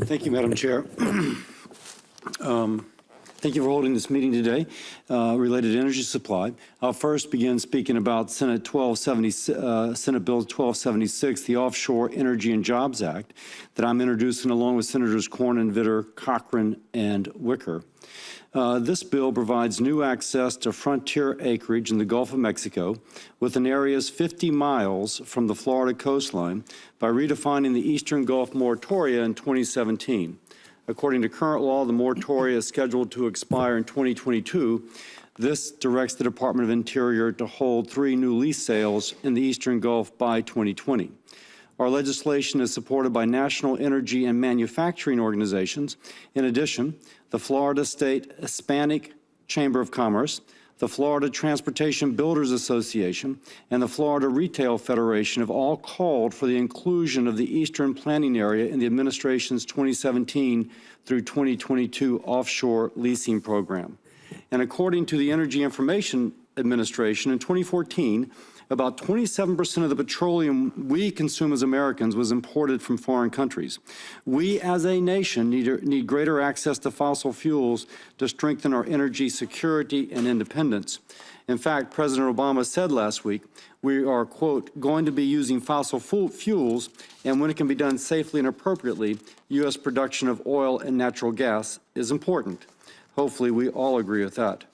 Thank you, Madam Chair. Thank you for holding this meeting today related to energy supply. I'll first begin speaking about Senate Bill 1276, the Offshore Energy and Jobs Act, that I'm introducing along with Senators Cornyn, Vitter, Cochran, and Wicker. This bill provides new access to frontier acreage in the Gulf of Mexico within areas 50 miles from the Florida coastline by redefining the Eastern Gulf moratoria in 2017. According to current law, the moratoria is scheduled to expire in 2022. This directs the Department of Interior to hold 3 new lease sales in the Eastern Gulf by 2020. Our legislation is supported by national energy and manufacturing organizations. In addition, the Florida State Hispanic Chamber of Commerce, the Florida Transportation Builders Association, and the Florida Retail Federation have all called for the inclusion of the Eastern Planning Area in the administration's 2017 through 2022 offshore leasing program. And according to the Energy Information Administration, in 2014, about 27% of the petroleum we consume as Americans was imported from foreign countries. We as a nation need greater access to fossil fuels to strengthen our energy security and independence. In fact, President Obama said last week, we are, quote, going to be using fossil fuels, and when it can be done safely and appropriately, U.S. production of oil and natural gas is important. Hopefully, we all agree with that.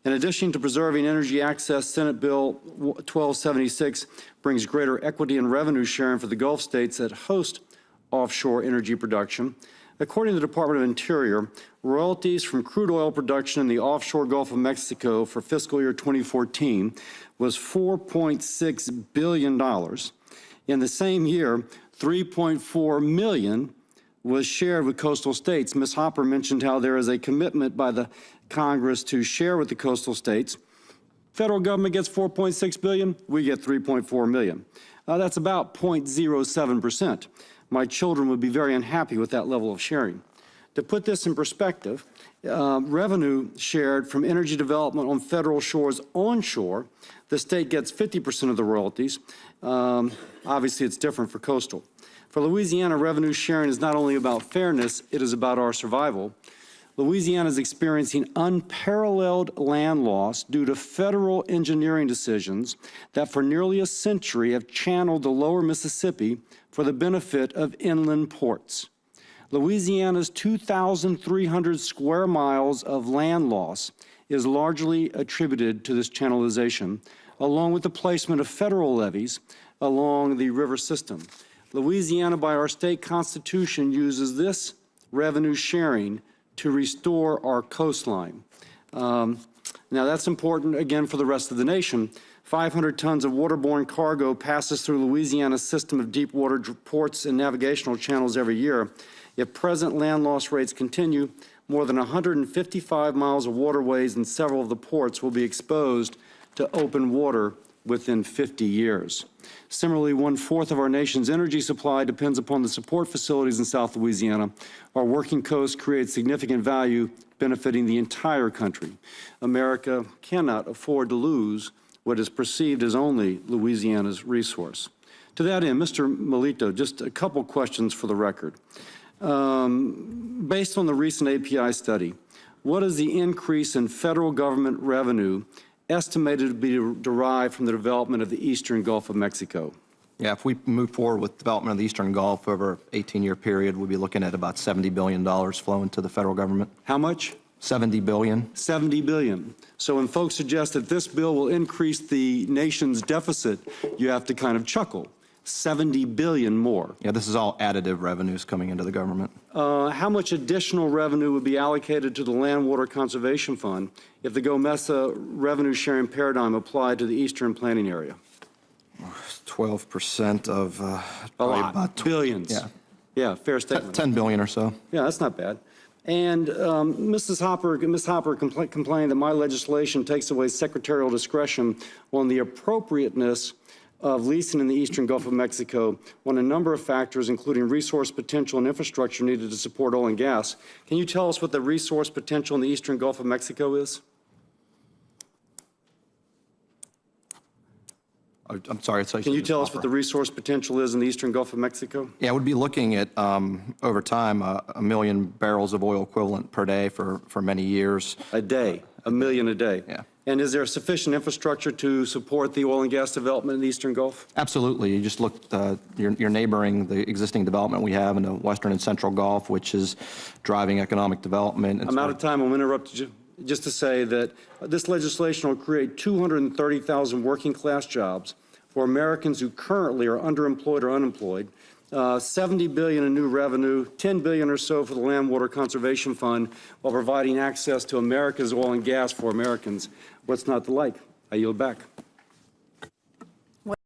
In addition to preserving energy access, Senate Bill 1276 brings greater equity and revenue sharing for the Gulf states that host offshore energy production. According to the Department of Interior, royalties from crude oil production in the offshore Gulf of Mexico for fiscal year 2014 was $4.6 billion. In the same year, $3.4 million was shared with coastal states. Ms. Hopper mentioned how there is a commitment by the Congress to share with the coastal states. Federal government gets $4.6 billion, we get $3.4 million. That's about 0.07%. My children would be very unhappy with that level of sharing. To put this in perspective, revenue shared from energy development on federal shores onshore, the state gets 50% of the royalties. Obviously, it's different for coastal. For Louisiana, revenue sharing is not only about fairness, it is about our survival. Louisiana is experiencing unparalleled land loss due to federal engineering decisions that for nearly a century have channeled the lower Mississippi for the benefit of inland ports. Louisiana's 2,300 square miles of land loss is largely attributed to this channelization, along with the placement of federal levees along the river system. Louisiana, by our state constitution, uses this revenue sharing to restore our coastline. Now that's important, again, for the rest of the nation. 500 tons of waterborne cargo passes through Louisiana's system of deep water ports and navigational channels every year. If present land loss rates continue, more than 155 miles of waterways in several of the ports will be exposed to open water within 50 years. Similarly, 1/4 of our nation's energy supply depends upon the support facilities in South Louisiana. Our working coast creates significant value benefiting the entire country. America cannot afford to lose what is perceived as only Louisiana's resource. To that end, Mr. Melito, just a couple questions for the record. Based on the recent API study, what is the increase in federal government revenue estimated to be derived from the development of the Eastern Gulf of Mexico? Yeah, if we move forward with development of the Eastern Gulf over an 18-year period, we'll be looking at about $70 billion flowing to the federal government. How much? $70 billion. $70 billion. So when folks suggest that this bill will increase the nation's deficit, you have to kind of chuckle. $70 billion more. Yeah, this is all additive revenues coming into the government. How much additional revenue would be allocated to the Land Water Conservation Fund if the GOMESA revenue sharing paradigm applied to the Eastern Planning Area? 12% of a lot. About billions. Yeah. Yeah, fair statement. 10 billion or so. Yeah, that's not bad. And Ms. Hopper complained that my legislation takes away secretarial discretion on the appropriateness of leasing in the Eastern Gulf of Mexico on a number of factors, including resource potential and infrastructure needed to support oil and gas. Can you tell us what the resource potential in the Eastern Gulf of Mexico is? I'm sorry. Can you tell us what the resource potential is in the eastern Gulf of Mexico? Yeah, we'd be looking at, over time, a million barrels of oil equivalent per day for many years. A day, a million a day? Yeah. And is there sufficient infrastructure to support the oil and gas development in the eastern Gulf? Absolutely. You just look, you're neighboring the existing development we have in the western and central Gulf, which is driving economic development. I'm out of time. I'm interrupted you just to say that this legislation will create 230,000 working-class jobs for Americans who currently are underemployed or unemployed, $70 billion in new revenue, $10 billion or so for the Land Water Conservation Fund, while providing access to America's oil and gas for Americans. What's not to like? I yield back.